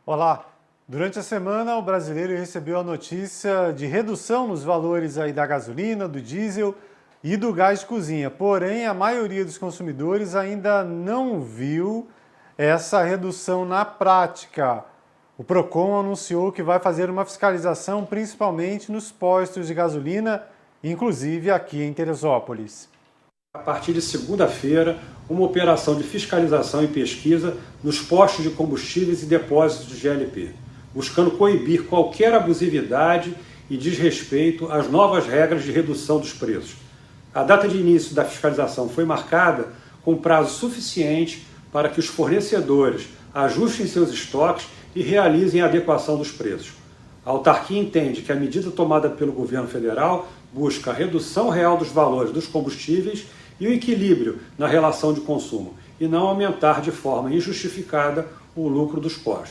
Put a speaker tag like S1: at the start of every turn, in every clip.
S1: Olá! Durante a semana, o brasileiro recebeu a notícia de redução nos valores aí da gasolina, do diesel e do gás de cozinha. Porém, a maioria dos consumidores ainda não viu essa redução na prática. O Procon anunciou que vai fazer uma fiscalização principalmente nos postos de gasolina, inclusive aqui em Teresópolis.
S2: A partir de segunda-feira, uma operação de fiscalização e pesquisa nos postos de combustíveis e depósitos de GLP, buscando coibir qualquer abusividade e desrespeito às novas regras de redução dos preços. A data de início da fiscalização foi marcada com prazo suficiente para que os fornecedores ajustem seus estoques e realizem a adequação dos preços. A autarquia entende que a medida tomada pelo governo federal busca a redução real dos valores dos combustíveis e o equilíbrio na relação de consumo, e não aumentar de forma injustificada o lucro dos postos.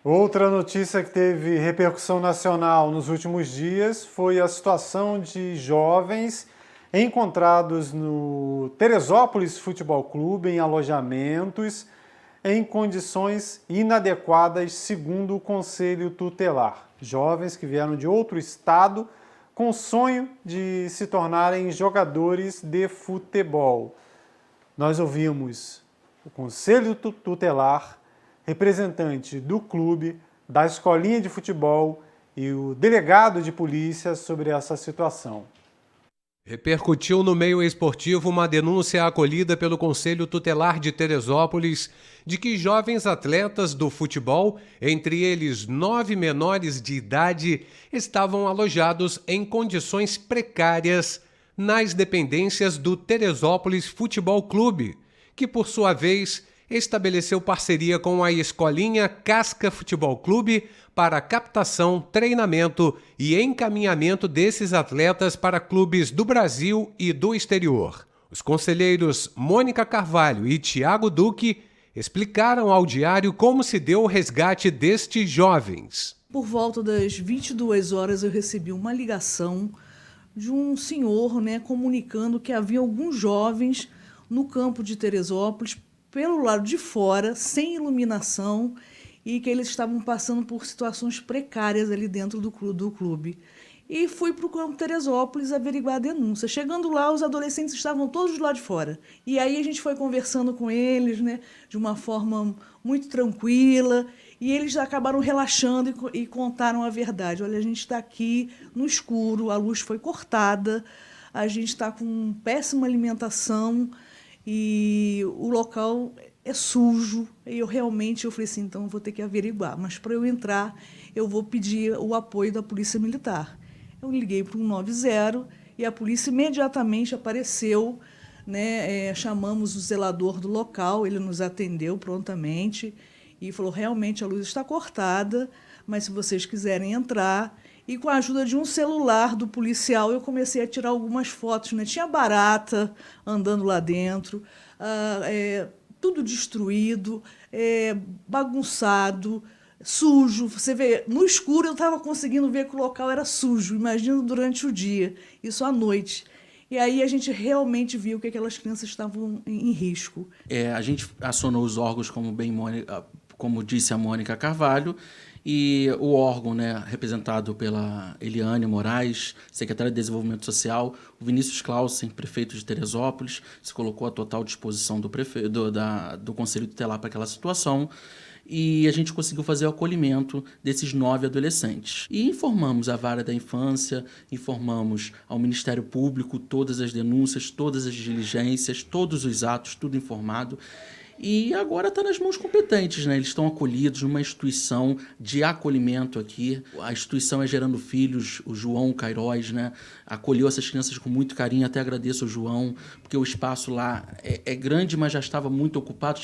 S1: Outra notícia que teve repercussão nacional nos últimos dias foi a situação de jovens encontrados no Teresópolis Futebol Clube em alojamentos em condições inadequadas, segundo o Conselho Tutelar. Jovens que vieram de outro estado com o sonho de se tornarem jogadores de futebol. Nós ouvimos o Conselho Tutelar, representante do clube, da escolinha de futebol e o delegado de polícia sobre essa situação.
S3: Repercutiu no meio esportivo uma denúncia acolhida pelo Conselho Tutelar de Teresópolis de que jovens atletas do futebol, entre eles 9 menores de idade, estavam alojados em condições precárias nas dependências do Teresópolis Futebol Clube, que por sua vez estabeleceu parceria com a escolinha Casca Futebol Clube para captação, treinamento e encaminhamento desses atletas para clubes do Brasil e do exterior. Os conselheiros Mônica Carvalho e Tiago Duque explicaram ao Diário como se deu o resgate destes jovens.
S4: Por volta das 22 horas eu recebi uma ligação de um senhor, comunicando que havia alguns jovens no campo de Teresópolis pelo lado de fora, sem iluminação, e que eles estavam passando por situações precárias ali dentro do clube. E fui para o campo Teresópolis averiguar a denúncia. Chegando lá, os adolescentes estavam todos do lado de fora. E aí a gente foi conversando com eles, de uma forma muito tranquila, e eles acabaram relaxando e contaram a verdade. Olha, a gente está aqui no escuro, a luz foi cortada, a gente está com péssima alimentação, e o local é sujo. E eu falei assim, então eu vou ter que averiguar. Mas para eu entrar, eu vou pedir o apoio da Polícia Militar. Eu liguei para o 190 e a polícia imediatamente apareceu, chamamos o zelador do local, ele nos atendeu prontamente e falou, realmente a luz está cortada, mas se vocês quiserem entrar. E com a ajuda de um celular do policial, eu comecei a tirar algumas fotos. Tinha barata andando lá dentro, tudo destruído, bagunçado, sujo. Você vê, no escuro eu estava conseguindo ver que o local era sujo. Imagina durante o dia, isso à noite. E aí a gente realmente viu que aquelas crianças estavam em risco.
S5: A gente acionou os órgãos, como disse a Mônica Carvalho, e o órgão, representado pela Eliane Moraes, secretária de Desenvolvimento Social, o Vinícius Clausen, prefeito de Teresópolis, se colocou à total disposição do Conselho Tutelar para aquela situação, e a gente conseguiu fazer o acolhimento desses 9 adolescentes. E informamos a Vara da Infância, informamos ao Ministério Público todas as denúncias, todas as diligências, todos os atos, tudo informado. E agora está nas mãos competentes, Eles estão acolhidos numa instituição de acolhimento aqui. A instituição é Gerando Filhos, o João Queiroz, acolheu essas crianças com muito carinho. Até agradeço ao João, porque o espaço lá é grande, mas já estava muito ocupado.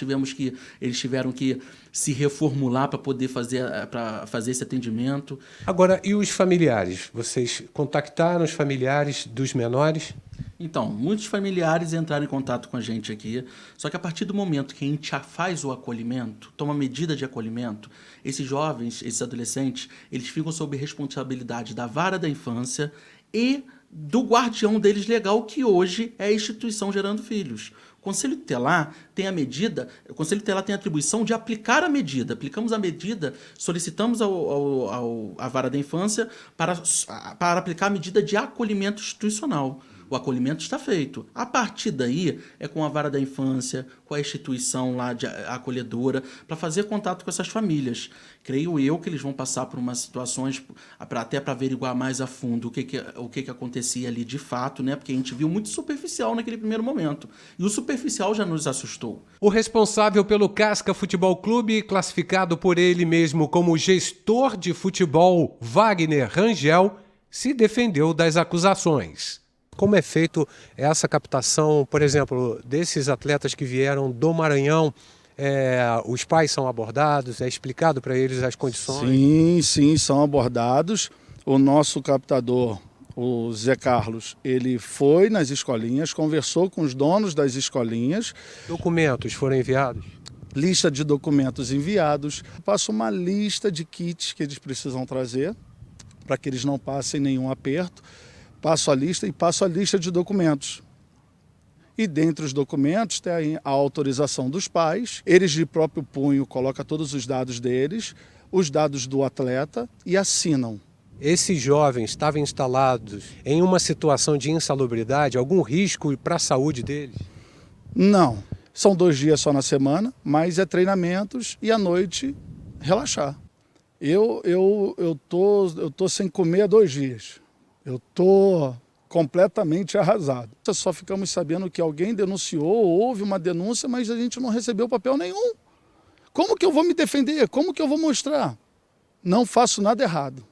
S5: Eles tiveram que se reformular para poder fazer esse atendimento.
S3: Agora, e os familiares? Vocês contactaram os familiares dos menores?
S5: Então, muitos familiares entraram em contato com a gente aqui, só que a partir do momento que a gente já faz o acolhimento, toma medida de acolhimento, esses jovens, esses adolescentes, eles ficam sob responsabilidade da Vara da Infância e do guardião deles legal, que hoje é a instituição Gerando Filhos. O Conselho Tutelar tem a medida, o Conselho Tutelar tem a atribuição de aplicar a medida. Aplicamos a medida, solicitamos à Vara da Infância para aplicar a medida de acolhimento institucional. O acolhimento está feito. A partir daí, é com a Vara da Infância, com a instituição lá de acolhedora, para fazer contato com essas famílias. Creio eu que eles vão passar por umas situações, até para averiguar mais a fundo o que acontecia ali de fato, né? Porque a gente viu muito superficial naquele primeiro momento. E o superficial já nos assustou.
S3: O responsável pelo Casca Futebol Clube, classificado por ele mesmo como gestor de futebol, Wagner Rangel, se defendeu das acusações. Como é feito essa captação, por exemplo, desses atletas que vieram do Maranhão? Os pais são abordados, é explicado para eles as condições?
S6: Sim, são abordados. O nosso captador, o Zé Carlos, ele foi nas escolinhas, conversou com os donos das escolinhas.
S3: Documentos foram enviados?
S6: Lista de documentos enviados. Passo uma lista de kits que eles precisam trazer, para que eles não passem nenhum aperto. Passo a lista e passo a lista de documentos. E dentre os documentos tem a autorização dos pais. Eles de próprio punho colocam todos os dados deles, os dados do atleta e assinam.
S3: Esses jovens estavam instalados em uma situação de insalubridade, algum risco para a saúde deles?
S6: Não. São 2 dias só na semana, mas é treinamentos e à noite relaxar. Eu tô sem comer há 2 dias. Eu estou completamente arrasado. Só ficamos sabendo que alguém denunciou, houve uma denúncia, mas a gente não recebeu papel nenhum. Como que eu vou me defender? Como que eu vou mostrar? Não faço nada errado.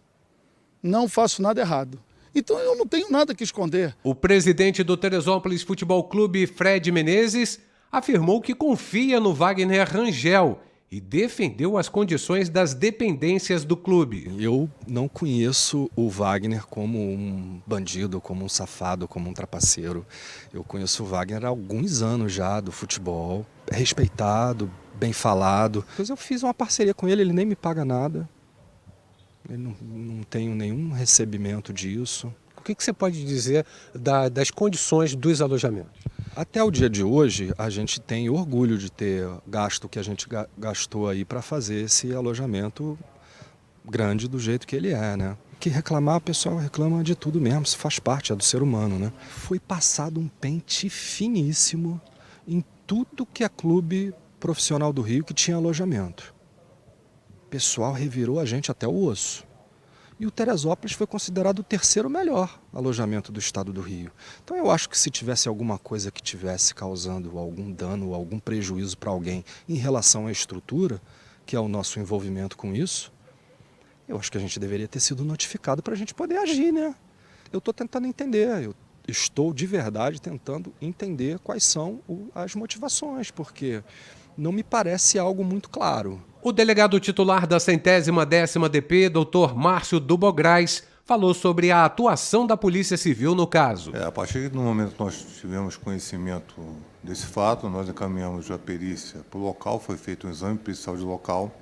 S6: Não faço nada errado. Então eu não tenho nada que esconder.
S3: O presidente do Teresópolis Futebol Clube, Fred Menezes, afirmou que confia no Wagner Rangel e defendeu as condições das dependências do clube.
S7: Eu não conheço o Wagner como um bandido, como um safado, como um trapaceiro. Eu conheço o Wagner há alguns anos já do futebol, respeitado, bem falado. Eu fiz uma parceria com ele, ele nem me paga nada. Eu não tenho nenhum recebimento disso.
S3: O que você pode dizer das condições dos alojamentos?
S7: Até o dia de hoje, a gente tem orgulho de ter gasto o que a gente gastou aí para fazer esse alojamento grande do jeito que ele é, né? Que reclamar, o pessoal reclama de tudo mesmo, isso faz parte, é do ser humano, né? Foi passado um pente finíssimo em tudo que é clube profissional do Rio que tinha alojamento. O pessoal revirou a gente até o osso. E o Teresópolis foi considerado o 3º melhor alojamento do estado do Rio. Então eu acho que se tivesse alguma coisa que tivesse causando algum dano ou algum prejuízo para alguém em relação à estrutura, que é o nosso envolvimento com isso, eu acho que a gente deveria ter sido notificado para a gente poder agir, né? Eu estou tentando entender, eu estou de verdade tentando entender quais são as motivações, porque não me parece algo muito claro.
S3: O delegado titular da 110ª DP, Dr. Márcio Dubograis, falou sobre a atuação da Polícia Civil no caso.
S8: A partir do momento que nós tivemos conhecimento desse fato, nós encaminhamos a perícia para o local, foi feito um exame pericial de local,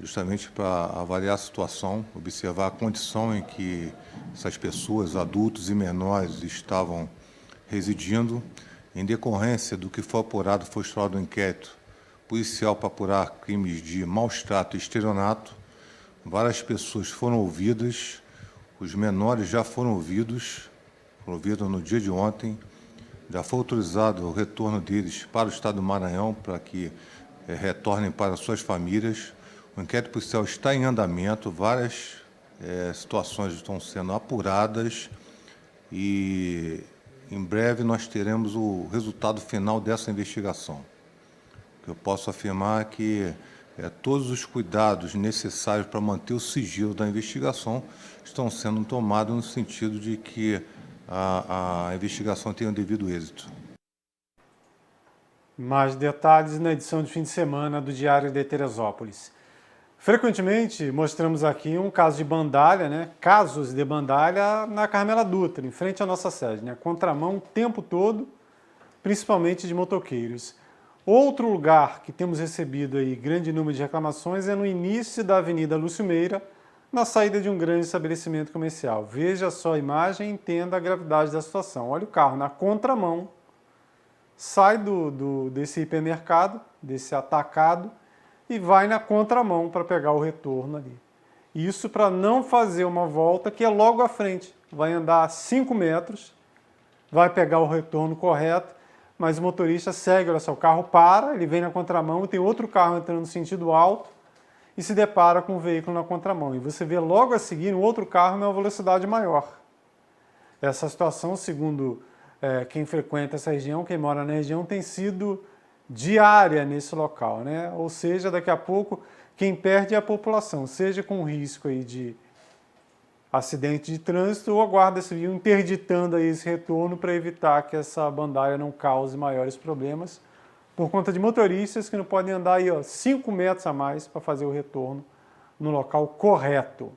S8: justamente para avaliar a situação, observar a condição em que essas pessoas, adultos e menores, estavam residindo. Em decorrência do que foi apurado, foi instaurado um inquérito policial para apurar crimes de maus-trato e estelionato. Várias pessoas foram ouvidas, os menores já foram ouvidos no dia de ontem. Já foi autorizado o retorno deles para o estado do Maranhão, para que retornem para suas famílias. O inquérito policial está em andamento, várias situações estão sendo apuradas e em breve nós teremos o resultado final dessa investigação. Eu posso afirmar que todos os cuidados necessários para manter o sigilo da investigação estão sendo tomados no sentido de que a investigação tenha um devido êxito.
S1: Mais detalhes na edição de fim de semana do Diário de Teresópolis. Frequentemente mostramos aqui um caso de bandalha, né? Casos de bandalha na Carmela Dutra, em frente à nossa sede, né? Contramão o tempo todo, principalmente de motoqueiros. Outro lugar que temos recebido aí grande número de reclamações é no início da Avenida Lúcio Meira, na saída de um grande estabelecimento comercial. Veja só a imagem e entenda a gravidade da situação. Olha o carro na contramão, sai desse hipermercado, desse atacado, e vai na contramão para pegar o retorno ali. Isso para não fazer uma volta que é logo à frente. Vai andar 5 metros, vai pegar o retorno correto, mas o motorista segue, olha só, o carro para, ele vem na contramão e tem outro carro entrando no sentido alto, e se depara com o veículo na contramão. E você vê logo a seguir um outro carro numa velocidade maior. Essa situação, segundo quem frequenta essa região, quem mora na região, tem sido diária nesse local, né? Ou seja, daqui a pouco quem perde é a população, seja com risco aí de acidente de trânsito ou a Guarda Civil interditando aí esse retorno para evitar que essa bandaia não cause maiores problemas, por conta de motoristas que não podem andar aí, 5 metros a mais para fazer o retorno no local correto.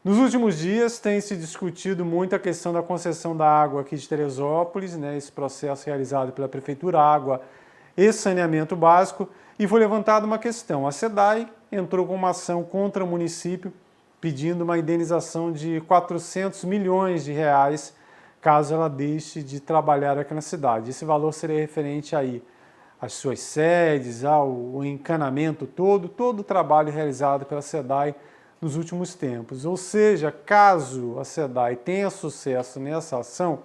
S1: Nos últimos dias tem se discutido muito a questão da concessão da água aqui de Teresópolis, né, esse processo realizado pela Prefeitura, água e saneamento básico, e foi levantada uma questão. A SEDAI entrou com uma ação contra o município pedindo uma indenização de 400 milhões de reais caso ela deixe de trabalhar aqui na cidade. Esse valor seria referente aí às suas sedes, ao encanamento todo o trabalho realizado pela SEDAI nos últimos tempos. Ou seja, caso a SEDAI tenha sucesso nessa ação,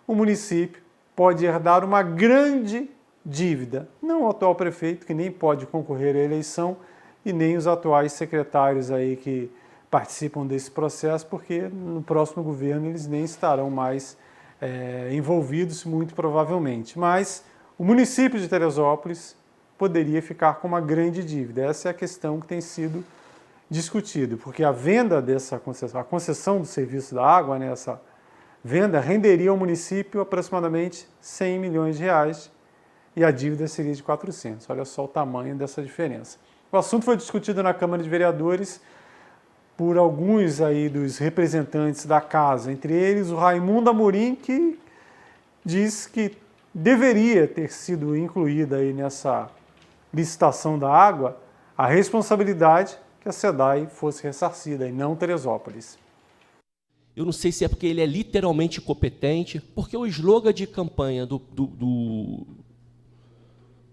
S1: o município pode herdar uma grande dívida. Não o atual prefeito, que nem pode concorrer à eleição, e nem os atuais secretários aí que participam desse processo, porque no próximo governo eles nem estarão mais envolvidos, muito provavelmente. Mas o município de Teresópolis poderia ficar com uma grande dívida. Essa é a questão que tem sido discutida, porque a venda dessa concessão, a concessão do serviço da água, né, essa venda renderia ao município aproximadamente 100 milhões de reais e a dívida seria de 400. Olha só o tamanho dessa diferença. O assunto foi discutido na Câmara de Vereadores por alguns aí dos representantes da casa, entre eles o Raimundo Amorim, que diz que deveria ter sido incluída aí nessa licitação da água a responsabilidade que a SEDAI fosse ressarcida e não Teresópolis.
S9: Eu não sei se é porque ele é literalmente incompetente, porque o slogan de campanha do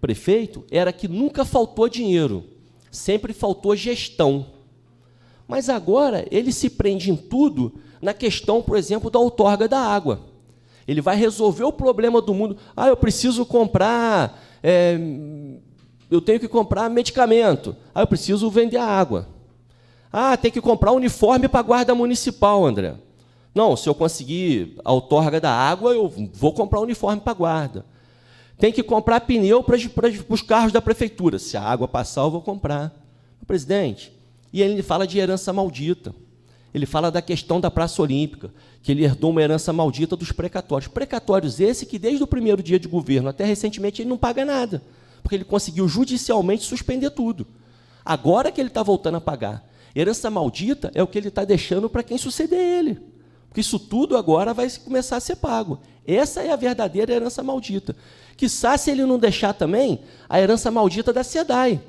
S9: prefeito era que nunca faltou dinheiro, sempre faltou gestão. Mas agora ele se prende em tudo na questão, por exemplo, da outorga da água. Ele vai resolver o problema do mundo. Eu preciso comprar, eu tenho que comprar medicamento. Eu preciso vender a água. Tem que comprar uniforme para a guarda municipal, André. Não, se eu conseguir a outorga da água, eu vou comprar uniforme para a guarda. Tem que comprar pneu para os carros da prefeitura. Se a água passar, eu vou comprar. Presidente, e ele fala de herança maldita. Ele fala da questão da Praça Olímpica, que ele herdou uma herança maldita dos precatórios. Precatórios esse que, desde o primeiro dia de governo até recentemente, ele não paga nada, porque ele conseguiu judicialmente suspender tudo. Agora que ele está voltando a pagar. Herança maldita é o que ele está deixando para quem suceder ele. Porque isso tudo agora vai começar a ser pago. Essa é a verdadeira herança maldita. Quiçá, se ele não deixar também, a herança maldita da SEDAI.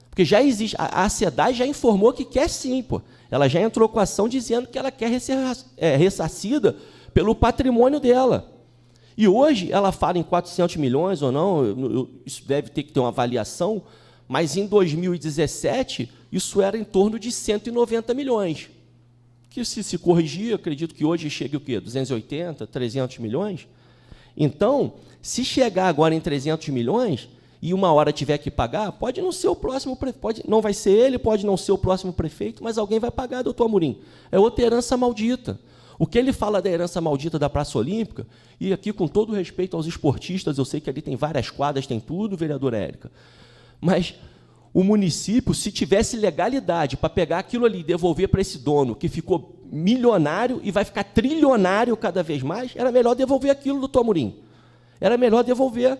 S9: Porque já existe, a SEDAI já informou que quer sim, pô. Ela já entrou com a ação dizendo que ela quer ser ressarcida pelo patrimônio dela. E hoje ela fala em 400 milhões ou não, isso deve ter que ter uma avaliação, mas em 2017 isso era em torno de 190 milhões. Que se corrigir, acredito que hoje chegue o quê? 280, 300 milhões? Então, se chegar agora em 300 milhões... e uma hora tiver que pagar, pode não ser o próximo prefeito, não vai ser ele, pode não ser o próximo prefeito, mas alguém vai pagar, doutor Amorim. É outra herança maldita. O que ele fala da herança maldita da Praça Olímpica, e aqui com todo respeito aos esportistas, eu sei que ali tem várias quadras, tem tudo, vereadora Érica, mas o município, se tivesse legalidade para pegar aquilo ali e devolver para esse dono, que ficou milionário e vai ficar trilionário cada vez mais, era melhor devolver aquilo, doutor Amorim. Era melhor devolver,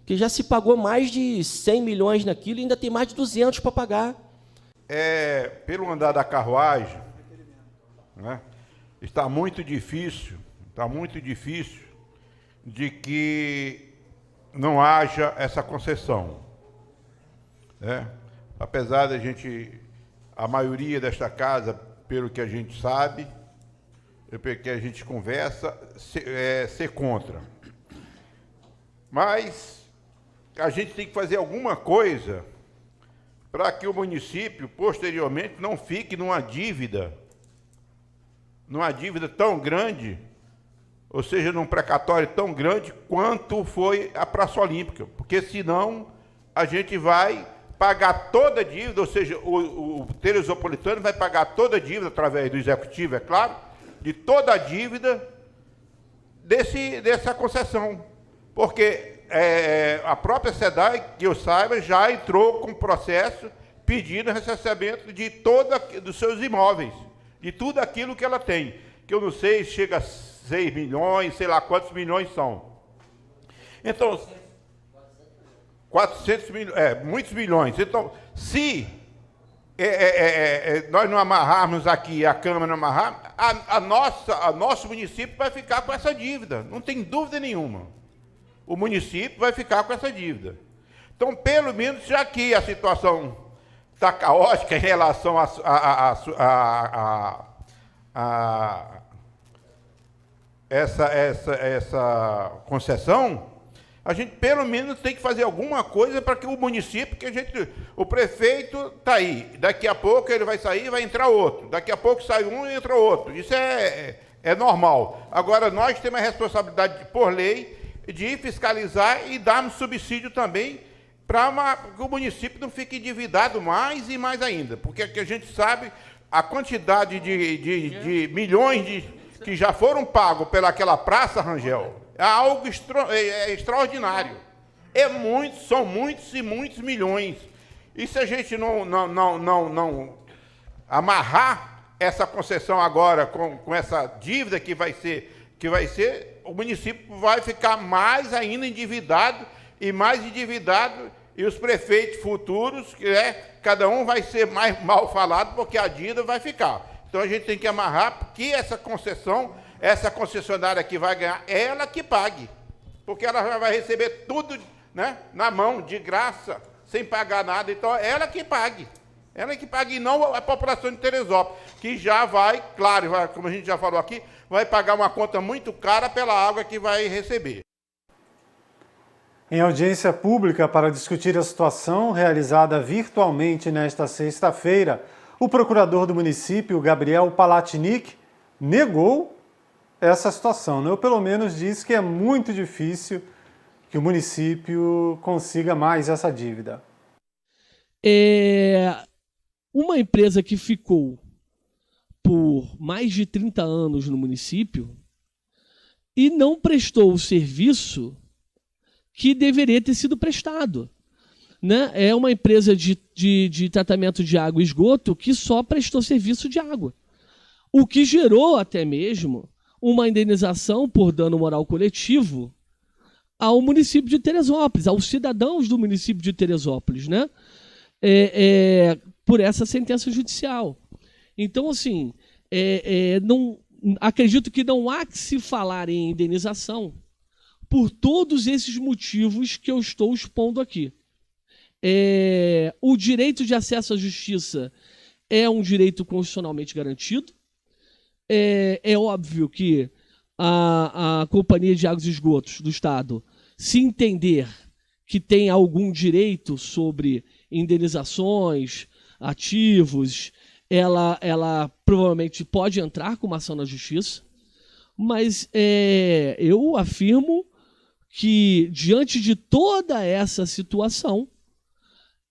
S9: que já se pagou mais de 100 milhões naquilo e ainda tem mais de 200 para pagar.
S10: Pelo andar da carruagem, né, está muito difícil de que não haja essa concessão. Apesar de a gente a maioria desta casa, pelo que a gente sabe, pelo que a gente conversa, ser contra. Mas a gente tem que fazer alguma coisa para que o município, posteriormente, não fique numa dívida tão grande, ou seja, num precatório tão grande quanto foi a Praça Olímpica, porque senão a gente vai pagar toda a dívida, ou seja, o Teresopolitano vai pagar toda a dívida, através do executivo, é claro, de toda a dívida dessa concessão, porque a própria SEDAI, que eu saiba, já entrou com processo pedindo recebimento de dos seus imóveis, de tudo aquilo que ela tem, que eu não sei, chega a 6 milhões, sei lá quantos milhões são. Então, 400 milhões, muitos milhões. Então, se nós não amarrarmos aqui, a Câmara não amarrar, nosso município vai ficar com essa dívida, não tem dúvida nenhuma. O município vai ficar com essa dívida. Então, pelo menos, já que a situação está caótica em relação essa concessão, a gente pelo menos tem que fazer alguma coisa para que o município, o prefeito está aí, daqui a pouco ele vai sair e vai entrar outro, daqui a pouco sai um e entra outro, isso é normal. Agora, nós temos a responsabilidade, por lei, de fiscalizar e darmos subsídio também para que o município não fique endividado mais e mais ainda, porque a gente sabe a quantidade de milhões que já foram pagos pelaquela praça, Rangel, é algo extraordinário. São muitos e muitos milhões. E se a gente não amarrar essa concessão agora com essa dívida que vai ser, o município vai ficar mais ainda endividado, e os prefeitos futuros, cada um vai ser mais mal falado, porque a dívida vai ficar. Então a gente tem que amarrar que essa concessionária que vai ganhar, ela que pague, porque ela já vai receber tudo, né, na mão, de graça, sem pagar nada. Então ela que pague, e não a população de Teresópolis, que já vai, claro, como a gente já falou aqui, vai pagar uma conta muito cara pela água que vai receber.
S1: Em audiência pública para discutir a situação, realizada virtualmente nesta sexta-feira, o procurador do município, Gabriel Palatinic, negou essa situação, né? Ou pelo menos disse que é muito difícil que o município consiga mais essa dívida.
S11: Uma empresa que ficou por mais de 30 anos no município e não prestou o serviço que deveria ter sido prestado, né? É uma empresa de tratamento de água e esgoto que só prestou serviço de água, o que gerou até mesmo uma indenização por dano moral coletivo ao município de Teresópolis, aos cidadãos do município de Teresópolis, né? Por essa sentença judicial. Então, assim, acredito que não há que se falar em indenização por todos esses motivos que eu estou expondo aqui. O direito de acesso à justiça é um direito constitucionalmente garantido. É óbvio que a Companhia de Águas e Esgotos do Estado, se entender que tem algum direito sobre indenizações, ativos, ela provavelmente pode entrar com uma ação na justiça, mas eu afirmo que, diante de toda essa situação,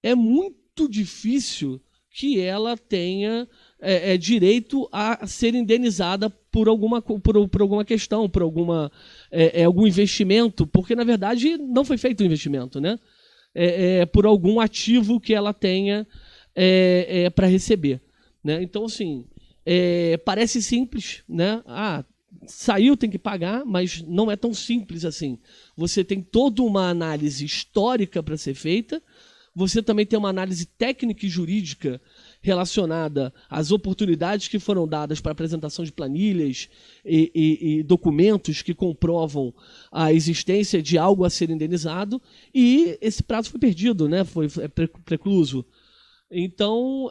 S11: é muito difícil que ela tenha direito a ser indenizada por alguma questão, por algum investimento, porque, na verdade, não foi feito um investimento, né? Por algum ativo que ela tenha para receber, né? Então, assim, parece simples, né? Saiu, tem que pagar, mas não é tão simples assim. Você tem toda uma análise histórica para ser feita, você também tem uma análise técnica e jurídica relacionada às oportunidades que foram dadas para apresentação de planilhas e documentos que comprovam a existência de algo a ser indenizado, e esse prazo foi perdido, né? Foi precluso. Então,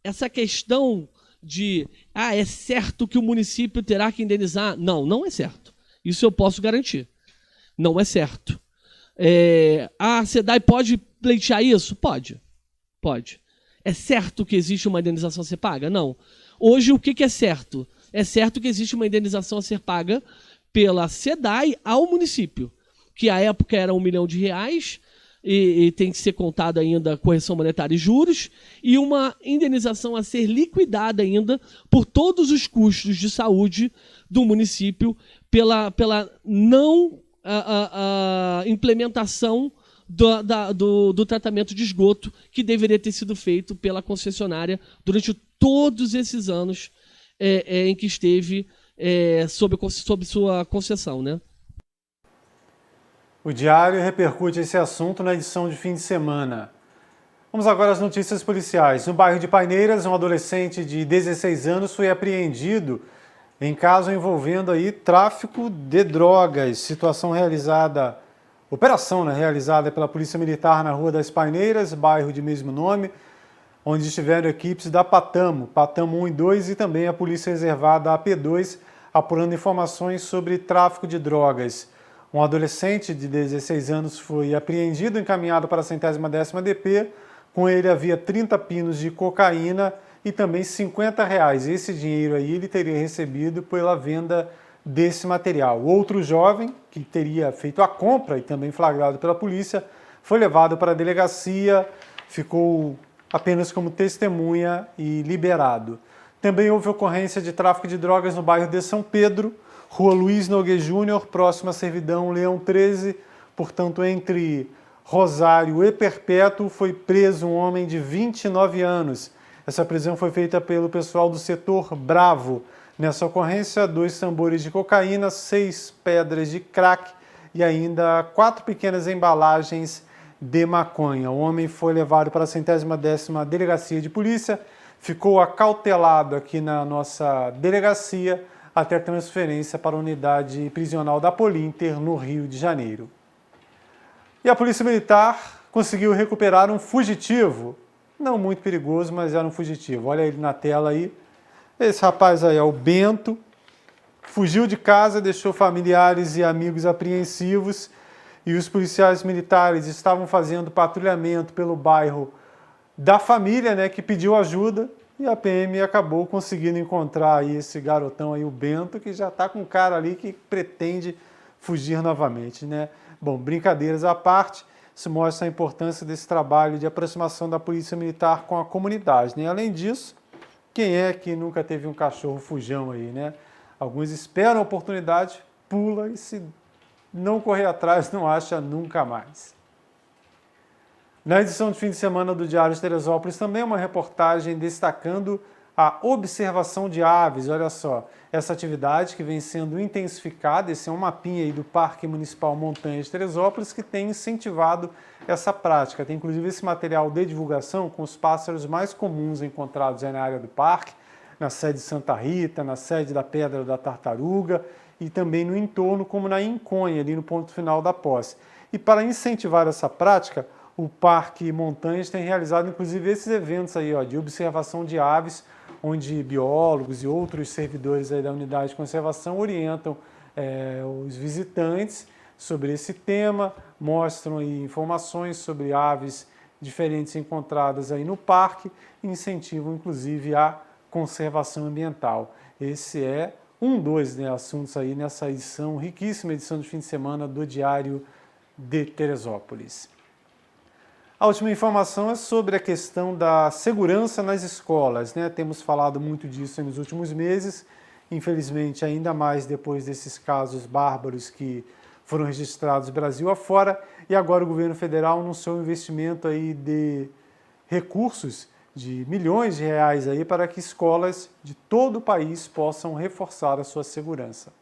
S11: essa questão de é certo que o município terá que indenizar. Não é certo. Isso eu posso garantir. Não é certo. A SEDAI pode pleitear isso? Pode. É certo que existe uma indenização a ser paga? Não. Hoje, o que é certo? É certo que existe uma indenização a ser paga pela SEDAI ao município, que à época era R$1 milhão e tem que ser contado ainda correção monetária e juros, e uma indenização a ser liquidada ainda por todos os custos de saúde do município pela não implementação do tratamento de esgoto que deveria ter sido feito pela concessionária durante todos esses anos em que esteve sob sua concessão, né?
S1: O Diário repercute esse assunto na edição de fim de semana. Vamos agora às notícias policiais. No bairro de Paineiras, um adolescente de 16 anos foi apreendido em caso envolvendo aí tráfico de drogas. Operação realizada pela Polícia Militar na Rua das Paineiras, bairro de mesmo nome, onde estiveram equipes da Patamo 1 e 2 e também a Polícia Reservada AP2, apurando informações sobre tráfico de drogas. Um adolescente de 16 anos foi apreendido e encaminhado para a 110ª DP. Com ele havia 30 pinos de cocaína e também R$50. Esse dinheiro aí ele teria recebido pela venda desse material. Outro jovem, que teria feito a compra e também flagrado pela polícia, foi levado para a delegacia, ficou apenas como testemunha e liberado. Também houve ocorrência de tráfico de drogas no bairro de São Pedro, Rua Luiz Nogueira Júnior, próxima à Servidão Leão 13, portanto, entre Rosário e Perpétuo, foi preso um homem de 29 anos. Essa prisão foi feita pelo pessoal do setor Bravo. Nessa ocorrência, 2 tambores de cocaína, 6 pedras de crack e ainda 4 pequenas embalagens de maconha. O homem foi levado para a 110ª Delegacia de Polícia, ficou acautelado aqui na nossa delegacia, até transferência para a unidade prisional da Polinter, no Rio de Janeiro. E a Polícia Militar conseguiu recuperar um fugitivo, não muito perigoso, mas era um fugitivo. Olha ele na tela aí. Esse rapaz aí é o Bento, fugiu de casa, deixou familiares e amigos apreensivos, e os policiais militares estavam fazendo patrulhamento pelo bairro da família, né, que pediu ajuda, e a PM acabou conseguindo encontrar aí esse garotão aí, o Bento, que já está com um cara ali que pretende fugir novamente, né? Bom, brincadeiras à parte, isso mostra a importância desse trabalho de aproximação da Polícia Militar com a comunidade, né? Além disso, quem é que nunca teve um cachorro fujão aí, né? Alguns esperam a oportunidade, pula e se não correr atrás não acha nunca mais. Na edição de fim de semana do Diário de Teresópolis, também uma reportagem destacando a observação de aves. Olha só, essa atividade que vem sendo intensificada, esse é um mapinha aí do Parque Municipal Montanha de Teresópolis, que tem incentivado essa prática. Tem inclusive esse material de divulgação com os pássaros mais comuns encontrados aí na área do parque, na sede de Santa Rita, na sede da Pedra da Tartaruga e também no entorno, como na Inconha, ali no ponto final da posse. E para incentivar essa prática, o Parque Montanhas tem realizado, inclusive, esses eventos aí, ó, de observação de aves, onde biólogos e outros servidores aí da unidade de conservação orientam os visitantes sobre esse tema, mostram aí informações sobre aves diferentes encontradas aí no parque e incentivam, inclusive, a conservação ambiental. Esse é dos assuntos aí nessa edição, riquíssima edição de fim de semana do Diário de Teresópolis. A última informação é sobre a questão da segurança nas escolas, né? Temos falado muito disso nos últimos meses, infelizmente ainda mais depois desses casos bárbaros que foram registrados Brasil afora, e agora o governo federal anunciou um investimento aí de recursos de milhões de reais aí para que escolas de todo o país possam reforçar a sua segurança.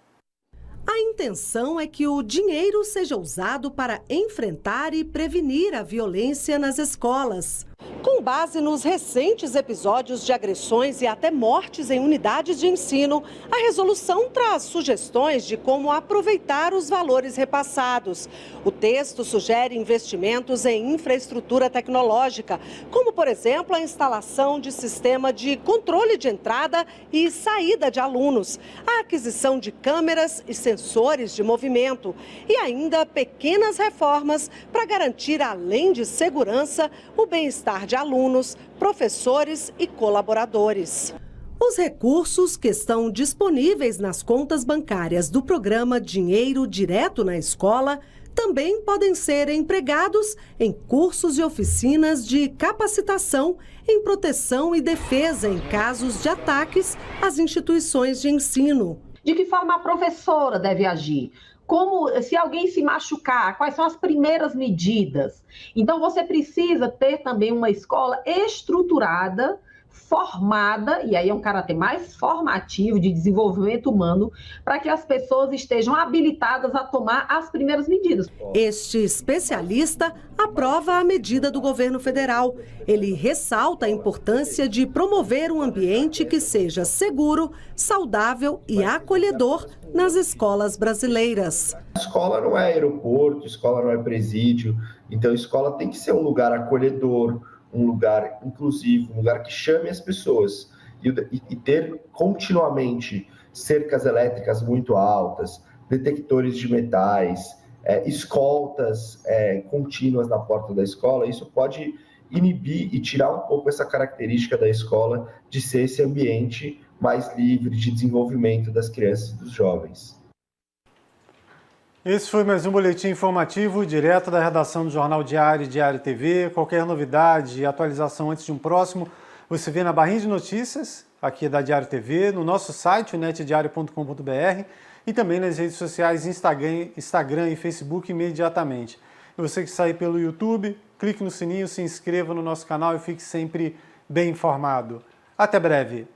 S12: A intenção é que o dinheiro seja usado para enfrentar e prevenir a violência nas escolas. Com base nos recentes episódios de agressões e até mortes em unidades de ensino, a resolução traz sugestões de como aproveitar os valores repassados. O texto sugere investimentos em infraestrutura tecnológica, como, por exemplo, a instalação de sistema de controle de entrada e saída de alunos, a aquisição de câmeras e sensores de movimento e ainda pequenas reformas para garantir, além de segurança, o bem-estar de alunos, professores e colaboradores. Os recursos que estão disponíveis nas contas bancárias do programa Dinheiro Direto na Escola também podem ser empregados em cursos e oficinas de capacitação em proteção e defesa em casos de ataques às instituições de ensino.
S13: De que forma a professora deve agir? Como, se alguém se machucar, quais são as primeiras medidas? Então, você precisa ter também uma escola estruturada, formada, e aí é um caráter mais formativo de desenvolvimento humano, para que as pessoas estejam habilitadas a tomar as primeiras medidas.
S12: Este especialista aprova a medida do governo federal. Ele ressalta a importância de promover um ambiente que seja seguro, saudável e acolhedor nas escolas brasileiras.
S14: Escola não é aeroporto, escola não é presídio, então a escola tem que ser um lugar acolhedor, um lugar inclusivo, um lugar que chame as pessoas e ter continuamente cercas elétricas muito altas, detectores de metais, escoltas contínuas na porta da escola. Isso pode inibir e tirar um pouco essa característica da escola de ser esse ambiente mais livre de desenvolvimento das crianças e dos jovens.
S1: Esse foi mais um boletim informativo direto da redação do Jornal Diário e Diário TV. Qualquer novidade e atualização antes de um próximo, você vê na barrinha de notícias, aqui da Diário TV, no nosso site, o netdiario.com.br, e também nas redes sociais Instagram e Facebook imediatamente. E você que sair pelo YouTube, clique no sininho, se inscreva no nosso canal e fique sempre bem informado. Até breve!